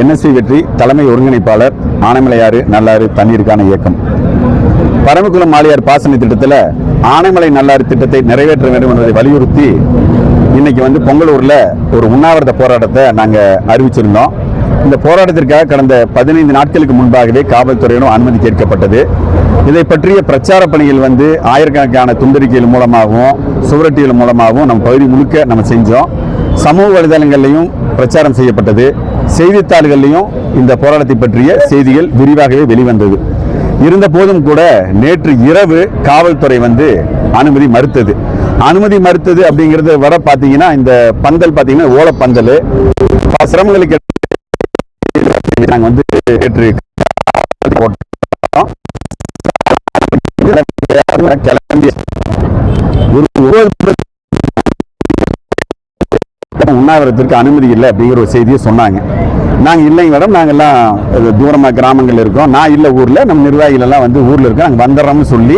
NSV வெற்றி தலைமை ஒருங்கிணைப்பாளர் ஆனைமலையாறு நல்லாறு தண்ணீருக்கான இயக்கம். பரமக்குளம் ஆழியார் பாசன திட்டத்தில் ஆனைமலை நல்லாறு திட்டத்தை நிறைவேற்ற வேண்டும் என்பதை வலியுறுத்தி இன்னைக்கு பொங்கலூர்ல ஒரு உண்ணாவிரத போராட்டத்தை நாங்கள் அறிவிச்சிருந்தோம். இந்த போராட்டத்திற்காக கடந்த 15 நாட்களுக்கு முன்பாகவே காவல்துறையிடம் அனுமதி கேட்கப்பட்டது. இதை பற்றிய பிரச்சார பணிகள் ஆயிரக்கணக்கான துண்டறிக்கைகள் மூலமாகவும் சுவரொட்டிகள் மூலமாகவும் நம்ம பகுதி முழுக்க நம்ம செஞ்சோம். சமூக வலைதளங்கள்லையும் பிரச்சாரம் செய்யப்பட்டது. செய்தித்தாள்கள்லையும் இந்த போராட்டத்தை பற்றிய செய்திகள் விரிவாகவே வெளிவந்தது. இருந்த போதும் கூட நேற்று இரவு காவல்துறை அனுமதி மறுத்தது. அனுமதி மறுத்தது அப்படிங்கிறது வர பார்த்தீங்கன்னா இந்த பந்தல் பார்த்தீங்கன்னா ஓலப்பந்தல் சிரமங்களுக்கு நாங்கள் நேற்று கிளம்பி உண்ணாவிரத்திற்கு அனுமதி இல்லை அப்படிங்கிற ஒரு செய்தியை சொன்னாங்க. நாங்கள் இல்லைங்க மேடம், நாங்கள்லாம் தூரமாக கிராமங்கள் இருக்கோம், நான் இல்லை ஊரில், நம்ம நிர்வாகிகள் எல்லாம் ஊரில் இருக்கோம், நாங்கள் வந்துடுறோம்னு சொல்லி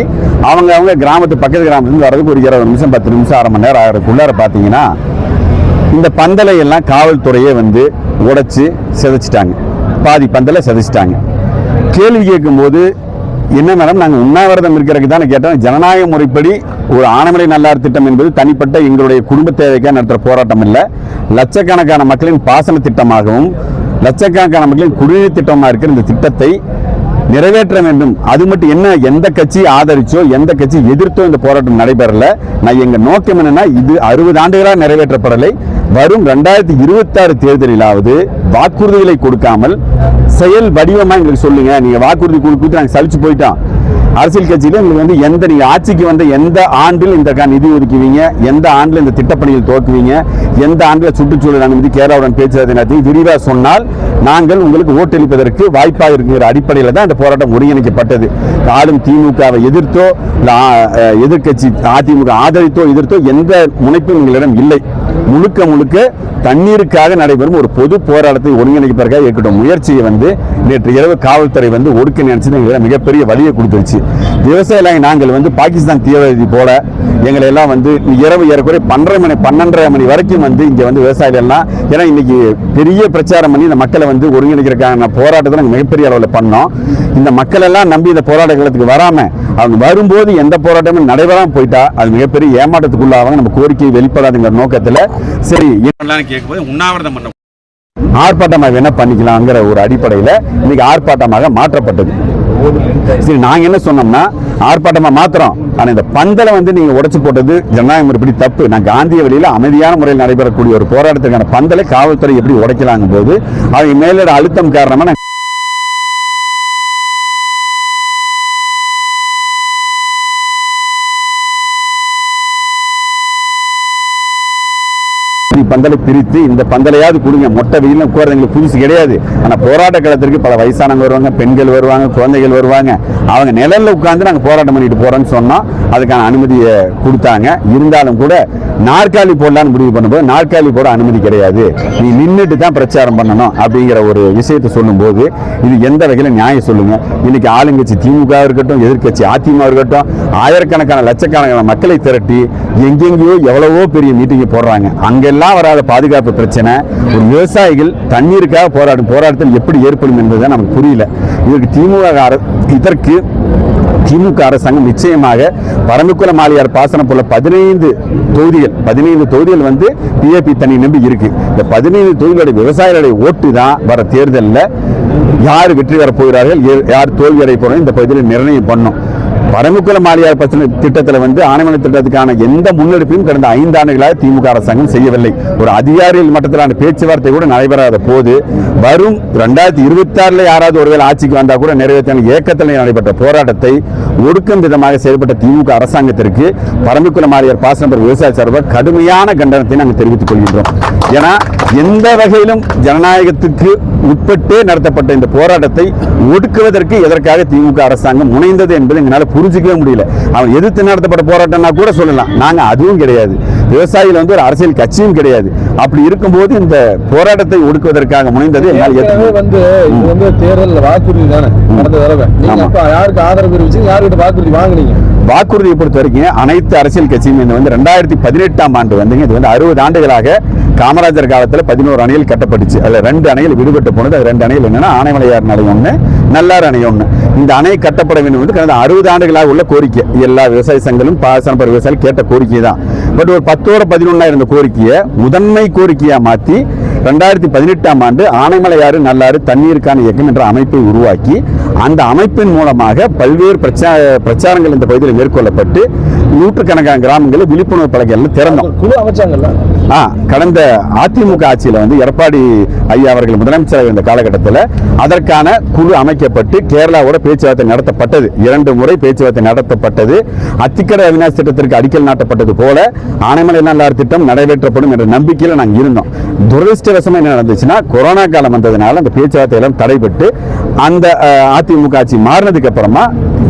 அவங்க கிராமத்து பக்கத்து கிராமத்துலேருந்து வரதுக்கு ஒரு 20 நிமிஷம் 10 நிமிஷம் அரை மணி நேரம் ஆகிறதுக்குள்ளார பார்த்தீங்கன்னா இந்த பந்தலை எல்லாம் காவல்துறையே உடைச்சி சிதைச்சிட்டாங்க. பாதி பந்தலை சிதைச்சிட்டாங்க. கேள்வி கேட்கும்போது என்ன மேடம், நாங்கள் உண்ணாவிரதம் இருக்கிறதுக்கு தானே கேட்டோம். ஜனநாயக முறைப்படி ஒரு ஆனைமலை நல்லாறு திட்டம் என்பது தனிப்பட்ட எங்களுடைய குடும்ப தேவைக்காக நடத்துகிற போராட்டம் இல்லை. லட்சக்கணக்கான மக்களின் பாசன திட்டமாகவும் லட்சக்கணக்கான மக்களின் குடிநீர் திட்டமாக இருக்கிற இந்த திட்டத்தை நிறைவேற்ற வேண்டும். அது மட்டும் என்ன, எந்த கட்சி ஆதரிச்சோ எந்த கட்சி எதிர்த்தோ இந்த போராட்டம் நடைபெறல. நான் எங்க நோக்கம் என்னன்னா, இது 60 ஆண்டுகளாக நிறைவேற்றப்படலை. வரும் 2026 தேர்தலிலாவது வாக்குறுதிகளை கொடுக்காமல் செயல் வடிவமா எங்களுக்கு சொல்லுங்க. நீங்க வாக்குறுதி கொடுத்து நாங்கள் சலிச்சு போயிட்டோம். அரசியல் கட்சியில உங்களுக்கு எந்த நீங்க ஆட்சிக்கு எந்த ஆண்டில் இந்த நிதி ஒதுக்குவீங்க, எந்த ஆண்டில் இந்த திட்டப்பணிகள் துவக்குவீங்க, எந்த ஆண்டில் சுற்றுச்சூழல் அனுமதி கேரளாவுடன் பேச்சுவார்த்தை விரிவாக சொன்னால் நாங்கள் உங்களுக்கு ஓட்டளிப்பதற்கு வாய்ப்பாக இருக்கிற அடிப்படையில் தான் இந்த போராட்டம் ஒருங்கிணைக்கப்பட்டது. ஆளும் திமுகவை எதிர்த்தோ எதிர்கட்சி அதிமுக ஆதரித்தோ எதிர்த்தோ எந்த முனைப்பும் எங்களிடம் இல்லை. முழுக்க முழுக்க தண்ணீருக்காக நடைபெறும் ஒரு பொது போராட்டத்தை ஒருங்கிணைப்பதற்காக இருக்கட்டும் முயற்சியை நேற்று இரவு காவல்துறை ஒடுக்க நினைச்சது மிகப்பெரிய வழியை கொடுத்துருச்சு. விவசாயிகள் நாங்கள் பாகிஸ்தான் தீவிரவாதி போல எங்களை எல்லாம் இரவு ஏறக்குறைய 12:30 மணி வரைக்கும் இங்க விவசாயிகள் எல்லாம், ஏன்னா இன்னைக்கு பெரிய பிரச்சாரம் பண்ணி இந்த மக்களை ஒருங்கிணைக்கிறதுக்கான போராட்டத்தை நாங்கள் மிகப்பெரிய அளவில் பண்ணோம். இந்த மக்கள் எல்லாம் நம்பி இந்த போராட்ட காலத்துக்கு வராம அவங்க வரும்போது எந்த போராட்டமும் நடைபெறாம போயிட்டா அது மிகப்பெரிய ஏமாற்றத்துக்குள்ளாக நம்ம கோரிக்கை வெளிப்படாதுங்கிற நோக்கத்தில் சரி கேட்கும்போது உண்ணாவிரதம் பண்ண ஆர்ப்பாட்டமாக என்ன பண்ணிக்கலாங்கிற ஒரு அடிப்படையில் இன்னைக்கு ஆர்ப்பாட்டமாக மாற்றப்பட்டது. சரி, நாங்க என்ன சொன்னோம்னா ஆர்ப்பாட்டமா மாத்திரம், ஆனா இந்த பந்தலை நீங்க உடைச்சு போட்டது ஜனநாயக முறைப்படி தப்பு. நான் காந்திய வழியில அமைதியான முறையில் நடைபெறக்கூடிய ஒரு போராட்டத்துக்கான பந்தலை காவல்துறை எப்படி உடைக்கலாங்க போது அவங்க மேலோட அழுத்தம் காரணமா பந்தலை பிரித்து இந்த பந்தலையாவது கொடுங்க. மொட்டை வெயில உட்கார்றது எங்களுக்கு புதுசு கிடையாது. ஆனா போராட்ட காலத்திற்கு பல வயசானவங்க வருவாங்க, பெண்கள் வருவாங்க, குழந்தைகள் வருவாங்க. அவங்க நிழல்ல உட்கார்ந்து நாங்க போராட்டம் பண்ணிட்டு போறோம்னு சொன்னோம். அதுக்கான அனுமதியை கொடுத்தாங்க. இருந்தாலும் கூட நாற்காலி போடலான்னு முடிவு பண்ணும்போது நாற்காலி போட அனுமதி கிடையாது, நீ நின்றுட்டு தான் பிரச்சாரம் பண்ணணும் அப்படிங்கிற ஒரு விஷயத்தை சொல்லும் போது இது எந்த வகையில நியாயம் சொல்லுங்க? இன்னைக்கு ஆளுங்கட்சி திமுக இருக்கட்டும், எதிர்கட்சி அதிமுக இருக்கட்டும், ஆயிரக்கணக்கான லட்சக்கணக்கான மக்களை திரட்டி எங்கெங்கயோ எவ்வளவோ பெரிய மீட்டிங் போடுறாங்க. அங்கெல்லாம் வராத பாதுகாப்பு பிரச்சனை ஒரு விவசாயிகள் தண்ணீருக்காக போராட்டத்தில் எப்படி ஏற்படும் என்பதுதான் நமக்கு புரியல. இதற்கு திமுக அரசாங்கம் நிச்சயமாக பரமக்குளம் ஆழியார் பாசனம் போல 15 தொகுதிகள் பிஏபி தனி நம்பி இருக்கு. இந்த 15 தொகுதிகளுடைய விவசாயிகளுடைய ஓட்டு தான் வர தேர்தலில் யார் வெற்றி பெற போகிறார்கள், யார் தோல்வி அடைய போறாங்க இந்த பகுதியில் நிர்ணயம் பண்ணும். பரமக்குளம் ஆழியார் பாசன திட்டத்தில் ஆனைமலை திட்டத்துக்கான எந்த முன்னெடுப்பையும் கடந்த 5 ஆண்டுகளாக திமுக அரசாங்கம் செய்யவில்லை. ஒரு அதிகாரிகள் மட்டத்திலான பேச்சுவார்த்தை கூட நடைபெறாத போது வரும் 2026 யாராவது ஒருவேளை ஆட்சிக்கு வந்தா கூட நிறைவேற்ற இயக்கத்தில் நடைபெற்ற போராட்டத்தை ஒடுக்கும் விதமாக செயல்பட்ட திமுக அரசாங்கத்திற்கு பரமக்குளம் ஆழியார் பாசன விவசாய சார்பாக கடுமையான கண்டனத்தை நாங்கள் தெரிவித்துக் கொள்கின்றோம். ஏன்னா எந்த வகையிலும் ஜனநாயகத்துக்கு உட்பட்டே நடத்தப்பட்ட இந்த போராட்டத்தை ஒடுக்குவதற்கு எதற்காக திமுக அரசாங்கம் முனைந்தது என்பது எங்களால் புரிஞ்சிக்கவே முடியல. அவன் எதிர்த்து நடத்தப்பட்ட போராட்டம்னா கூட சொல்லலாம், நாங்க அதுவும் கிடையாது. விவசாயிகள் ஒரு அரசியல் கட்சியும் கிடையாது. அப்படி இருக்கும்போது இந்த போராட்டத்தை ஒடுக்குவதற்காக முனைந்தது தேர்தல் வாக்குறுதி தானே நடந்த தடவை யாருக்கு ஆதரவு தெரிவிச்சு யார்கிட்ட வாக்குறுதி வாங்குனீங்க? வாக்குறுதியை பொறுத்த வரைக்கும் அனைத்து அரசியல் கட்சியும் 2018ஆம் ஆண்டு இது 60 ஆண்டுகளாக காமராஜர் காலத்தில் 11 அணைகள் கட்டப்பட்டுச்சு. அதில் 2 அணைகள் விடுபட்டு போனது. அது 2 அணைகள் என்னன்னா ஆனைமலையார் அணை ஒன்று, நல்லாறு அணை ஒன்று. இந்த அணை கட்டப்பட வேண்டும் என்று கடந்த 60 ஆண்டுகளாக உள்ள கோரிக்கை. எல்லா விவசாய சங்கங்களும் பாசனப்பட விவசாயிகள் கேட்ட கோரிக்கை தான். பட் ஒரு 10ஓட 11 இருந்த கோரிக்கையை முதன்மை கோரிக்கையாக மாற்றி 2018ஆம் ஆண்டு ஆனைமலையாறு நல்லாறு தண்ணீருக்கான இயக்கம் என்ற அமைப்பை உருவாக்கி அந்த அமைப்பின் மூலமாக பல்வேறு பிரச்சாரங்கள் இந்த பகுதியில் மேற்கொள்ளப்பட்டு நூற்றுக்கணக்கான கிராமங்களில் விழிப்புணர்வு பலகைகள் திறந்தோம். குழு அமைச்சாங்கல்ல? கடந்த அதிமுக ஆட்சியில் வந்து எடப்பாடி ஐயா அவர்கள் முதலமைச்சராக இருந்த காலகட்டத்தில் அதற்கான குழு அமைக்கப்பட்டு கேரளாவோட பேச்சுவார்த்தை நடத்தப்பட்டது. 2 முறை பேச்சுவார்த்தை நடத்தப்பட்டது. அத்திக்கடை அவிநாசி திட்டத்திற்கு அடிக்கல் நாட்டப்பட்டது போல ஆனைமலை நல்லாறு திட்டம் நிறைவேற்றப்படும் என்ற நம்பிக்கையில் நாங்கள் இருந்தோம். துரதிருஷ்டவசமாக என்ன நடந்துச்சுன்னா கொரோனா காலம் வந்ததுனால அந்த பேச்சுவார்த்தை எல்லாம் தடைபட்டு அந்த அதிமுக ஆட்சி மாறினதுக்கு அப்புறமா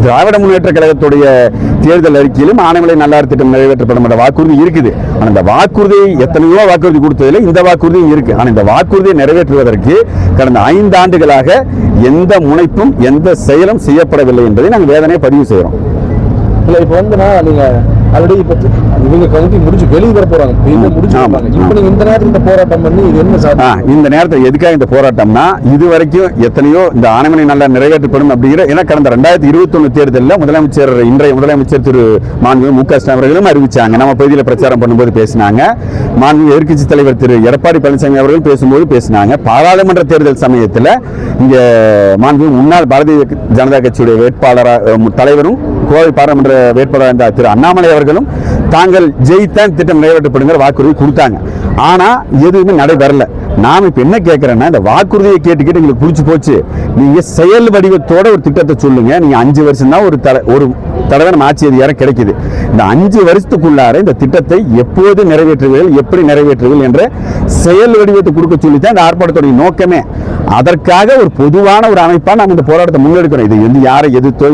திராவிட முன்னேற்ற கழகத்துடைய தேர்தல் அறிக்கையிலும் ஆனைமலை நல்லாறு திட்டம் நிறைவேற்றப்படும் என்ற வாக்குறுதி இருக்குது. ஆனால் இந்த வாக்குறுதியை எத்தனையோ வாக்குறுதி கொடுத்ததில் இந்த வாக்குறுதியும் இருக்கு. ஆனால் இந்த வாக்குறுதியை நிறைவேற்றுவதற்கு கடந்த 5 ஆண்டுகளாக எந்த முனைப்பும் எந்த செயலும் செய்யப்படவில்லை என்பதை நாங்கள் வேதனையை பதிவு செய்கிறோம். இல்லை, இப்போ வந்து நீங்க ஆல்ரெடி இப்போ இவங்க கவுண்டி முடிச்சு வெளியே வர போறாங்க. இப்போ நீங்க இந்த நேரத்தில் இந்த போராட்டம் பண்ணி இது என்ன சார்? இந்த நேரத்தில் எதுக்காக இந்த போராட்டம்னா இது வரைக்கும் எத்தனையோ இந்த ஆனைமலை நல்லா நிறைவேற்றப்படும் அப்படிங்கிற ஏன்னா கடந்த 2021 தேர்தலில் இன்றைய முதலமைச்சர் திரு மாண்புமிகு மு க ஸ்டாலின் அவர்களும் அறிவிச்சாங்க. நம்ம பகுதியில் பிரச்சாரம் பண்ணும்போது பேசினாங்க. மாண்புமிகு எதிர்க்கட்சி தலைவர் திரு எடப்பாடி பழனிசாமி அவர்கள் பேசும்போது பேசினாங்க. பாராளுமன்ற தேர்தல் சமயத்தில் இங்கே மாண்புமிகு முன்னாள் பாரதிய ஜனதா கட்சியுடைய வேட்பாளராக தலைவரும் கோவை பாராளுமன்ற வேட்பாளர் இருந்த திரு அண்ணாமலை அவர்களும் தாங்கள் ஜெயித்தான் திட்டம் நிறைவேற்றப்படுங்கிற வாக்குறுதி கொடுத்தாங்க. ஆனா எதுவுமே நடைபெறல. நாம இப்ப என்ன கேட்கிறேன்னா இந்த வாக்குறுதியை கேட்டு எங்களுக்கு புடிச்சு போச்சு. நீங்க செயல் வடிவத்தோட ஒரு திட்டத்தை சொல்லுங்க. நீங்க 5 வருஷம் தான் ஒரு தடவை நம்ம ஆட்சி அதிகாரம் கிடைக்குது. இந்த 5 வருஷத்துக்குள்ளார இந்த திட்டத்தை எப்போது நிறைவேற்றுவீர்கள், எப்படி நிறைவேற்றுவீர்கள் என்ற செயல் வடிவத்தை கொடுக்க சொல்லித்தான் இந்த ஆர்ப்பாட்டத்துடைய நோக்கமே. அதற்காக ஒரு பொதுவான ஒரு அமைப்பா நாங்கள் இந்த போராட்டத்தை முன்னெடுக்கிறோம். இது வந்து யாரை எதிர்த்தோ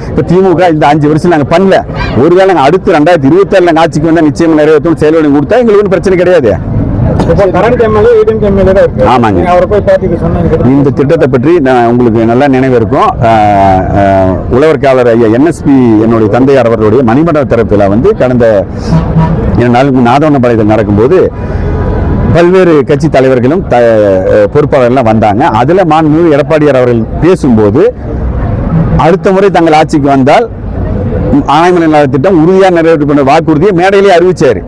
இப்ப திமுக இந்த 5 வருஷம் நாங்க பண்ணல. ஒருவேளை நாங்கள் அடுத்து 2027 நாங்கள் ஆட்சிக்கு வந்தா நிச்சயம் நிறைவேற்றும் செயல் வடிவம் கொடுத்தா எங்களுக்கு ஒன்றும் பிரச்சனை கிடையாது. ஆமாங்க. இந்த திட்டத்தை பற்றி உங்களுக்கு நல்லா நினைவு இருக்கும். உழவர்காலர் ஐயா NSP என்னுடைய தந்தையார் அவர்களுடைய மணிமண்டப தரப்பில் வந்து கடந்த 2 நாளுக்கு நாதவனபாளையத்தில் நடக்கும்போது பல்வேறு கட்சி தலைவர்களும் பொறுப்பாளர்கள்லாம் வந்தாங்க. அதுல மாண்புமிகு எடப்பாடியார் அவர்கள் பேசும்போது அடுத்த முறை தங்கள் ஆட்சிக்கு வந்தால் ஆனைமலை நல்லாறு திட்டம் உறுதியாக நிறைவேற்றப்பட்ட வாக்குறுதியை மேடையிலே அறிவிச்சாரு.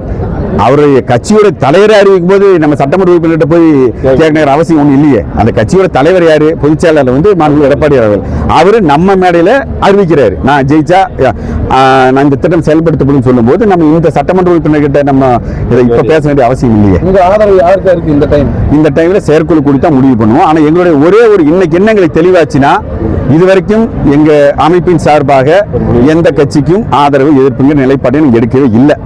அவருடைய கட்சியோட தலைவரை அறிவிக்கும் போது நம்ம சட்டமன்ற உறுப்பினர்கிட்ட போய் கேட்கிற அவசியம் ஒன்றும் இல்லையே. அந்த கட்சியோட தலைவர் யாரு? பொதுச் செயலாளர் வந்து மாண்புமிகு எடப்பாடி அவர்கள். அவரு நம்ம மேடையில அறிவிக்கிறாரு நான் ஜெயிச்சா நான் இந்த திட்டம் செயல்படுத்தப்படும் சொல்லும் போது நம்ம இந்த சட்டமன்ற உறுப்பினர்கிட்ட நம்ம இதை இப்ப பேச வேண்டிய அவசியம் இல்லையே. ஆதரவு யாருக்கா இருக்கு இந்த டைம்ல செயற்குழு குறித்து முடிவு பண்ணுவோம். ஆனா எங்களுடைய ஒரே ஒரு இன்னைக்கு என்ன எங்களுக்கு தெளிவாச்சுன்னா இதுவரைக்கும் எங்க அமைப்பின் சார்பாக எந்த கட்சிக்கும் ஆதரவு எதிர்ப்புங்கிற நிலைப்பாட்டை எடுக்கவே இல்லை.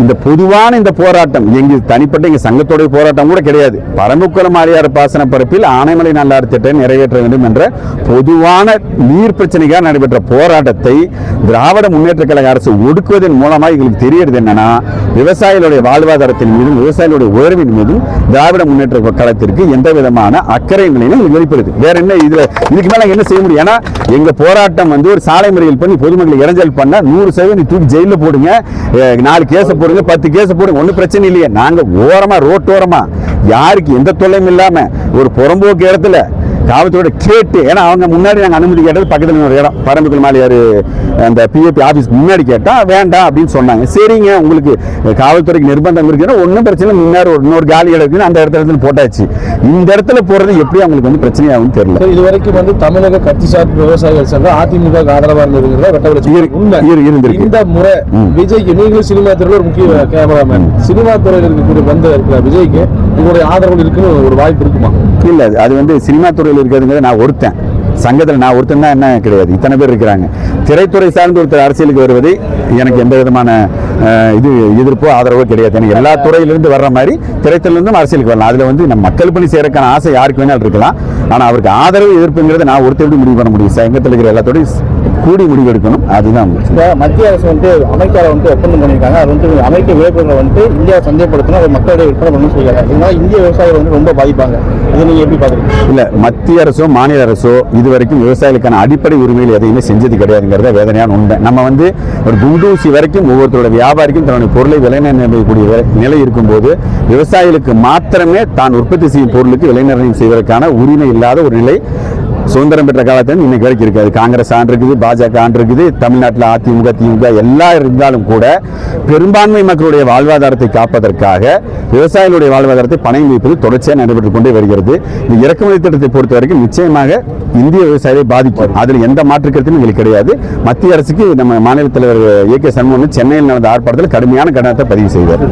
இந்த பொதுவான இந்த போராட்டம் எங்க தனிப்பட்ட எங்க சங்கத்தோடைய போராட்டம் கூட கிடையாது. பரம்புக்குளம் ஆழியார் பாசன பரப்பில் ஆனைமலை நல்லாறு திட்டம் நிறைவேற்ற வேண்டும் என்ற பொதுவான நீர் பிரச்சனைக்காக நடைபெற்ற போராட்டத்தை திராவிட முன்னேற்ற கழக அரசு ஒடுக்குவதன் மூலமாக எங்களுக்கு தெரியறது என்னன்னா விவசாயிகளுடைய வாழ்வாதாரத்தின் மீதும் விவசாயிகளுடைய உயர்வின் மீதும் திராவிட முன்னேற்ற கழகத்திற்கு எந்த விதமான அக்கறைகளையும் வெளிப்படுது. வேற என்ன இதுக்கு மேல என்ன செய்ய முடியும்? ஏன்னா எங்க போராட்டம் வந்து ஒரு சாலை மறியல் பண்ணி பொதுமக்களை இடைஞ்சல் பண்ண 100% தூக்கி ஜெயில போடுங்க, 4 கேஸ் போடுங்க, 10 கேஸ் போடுங்க, ஒன்றும் பிரச்சனை இல்லையே. நாங்க ஓரமா ரோட்டோரமா யாருக்கு எந்த தொல்லையும் இல்லாம ஒரு புறம்போக்கு இடத்துல காவல்துறையோட கேட்டு, ஏன்னா அவங்க முன்னாடி நாங்கள் அனுமதி கேட்டது பக்கத்தில் ஒரு இடம் பரம்பிக்குளம் ஆழியார் அந்த PAP ஆஃபீஸ் முன்னாடி கேட்டால் வேண்டாம் அப்படின்னு சொன்னாங்க. சரிங்க உங்களுக்கு காவல்துறைக்கு நிர்பந்தம் இருக்குன்னா ஒன்றும் பிரச்சனை, இன்னொரு காலி இடம் இருக்குன்னு அந்த இடத்துல போட்டாச்சு. இந்த இடத்துல போறது எப்படி அவங்களுக்கு வந்து பிரச்சனையாகும் தெரியல. இது வரைக்கும் வந்து தமிழக கட்சி சார்பு விவசாயிகள் சங்கம் அதிமுக ஆதரவாக இருந்திருக்கு. இந்த முறை விஜய்க்கு நீங்களும் சினிமா துறையில் ஒரு முக்கிய கேமராமேன், சினிமா துறையில் இருக்கக்கூடிய இருக்கிற விஜய்க்கு உங்களுடைய ஆதரவு இருக்குன்னு ஒரு வாய்ப்பு இருக்குமா? இல்ல, அது வந்து சினிமா துறையில் இருக்கிறதுங்கிறது நான் ஒருத்தன், சங்கத்தில் நான் ஒருத்தன் தான் என்ன கிடையாது, இத்தனை பேர் இருக்கிறாங்க. திரைத்துறை சார்ந்து ஒருத்தர் அரசியலுக்கு வருவதை எனக்கு எந்த விதமான எதிர்ப்போ ஆதரவோ கிடையாது. எனக்கு எல்லா துறையிலிருந்து வர்ற மாதிரி திரைத்துறையிலிருந்தும் அரசியலுக்கு வரலாம். அதுல வந்து நம்ம மக்கள் பணி செய்யறதுக்கான ஆசை யாருக்கு வேணாலும் இருக்கலாம். ஆனா அவருக்கு ஆதரவு எதிர்ப்புங்கிறத நான் ஒருத்தர் முடிவு பண்ண முடியும். சங்கத்தில் இருக்கிற எல்லாத்தோடையும் கூடி முடிவெடுக்கணும். அதுதான் மத்திய அரசு அமெரிக்காவில் ஒப்பந்தம் பண்ணியிருக்காங்க. அது அமெரிக்க விளைபொருளை இந்தியா சந்தைப்படுத்தணும், அதை மக்களிடையே விற்பனை பண்ணணும் சொல்லியிருக்காங்க. இதனால இந்திய விவசாயிகள் ரொம்ப பாதிப்பாங்க. இதை நீங்க எப்படி பாக்குறீங்க? இல்ல, மத்திய அரசோ மாநில அரசோ இதுவரைக்கும் விவசாயிகளுக்கான அடிப்படை உரிமைகள் எதையுமே செஞ்சது கிடையாதுங்கிறத வேதனையான உண்மை. நம்ம ஒரு குண்டூசி வரைக்கும் ஒவ்வொருத்தரோட வியாபாரிக்கும் தன்னுடைய பொருளை விலை நிர்ணயிக்கக்கூடிய நிலை இருக்கும்போது விவசாயிகளுக்கு மாத்திரமே தான் உற்பத்தி செய்யும் பொருளுக்கு விலை நிர்ணயம் செய்வதற்கான உரிமை இல்லாத ஒரு நிலை சுதந்திரம் பெற்ற காலத்தில் இன்னைக்கு வரைக்கும் இருக்காது. காங்கிரஸ் ஆண்டு இருக்குது, பாஜக ஆண்டு இருக்குது, தமிழ்நாட்டில் அதிமுக திமுக எல்லாம் இருந்தாலும் கூட பெரும்பான்மை மக்களுடைய வாழ்வாதாரத்தை காப்பதற்காக விவசாயிகளுடைய வாழ்வாதாரத்தை பணயம் வைப்பது தொடர்ச்சியாக நடைபெற்றுக் கொண்டே வருகிறது. இந்த இறக்குமதி திட்டத்தை பொறுத்த வரைக்கும் நிச்சயமாக இந்திய விவசாயிகளை பாதிக்கும். அதில் எந்த மாற்று கருத்தும் எங்களுக்கு கிடையாது. மத்திய அரசுக்கு நம்ம மாநில தலைவர் ஏ கே சண்முகம் சென்னையில் நடந்த ஆர்ப்பாட்டத்தில் கடுமையான கண்டனத்தை பதிவு செய்தார்.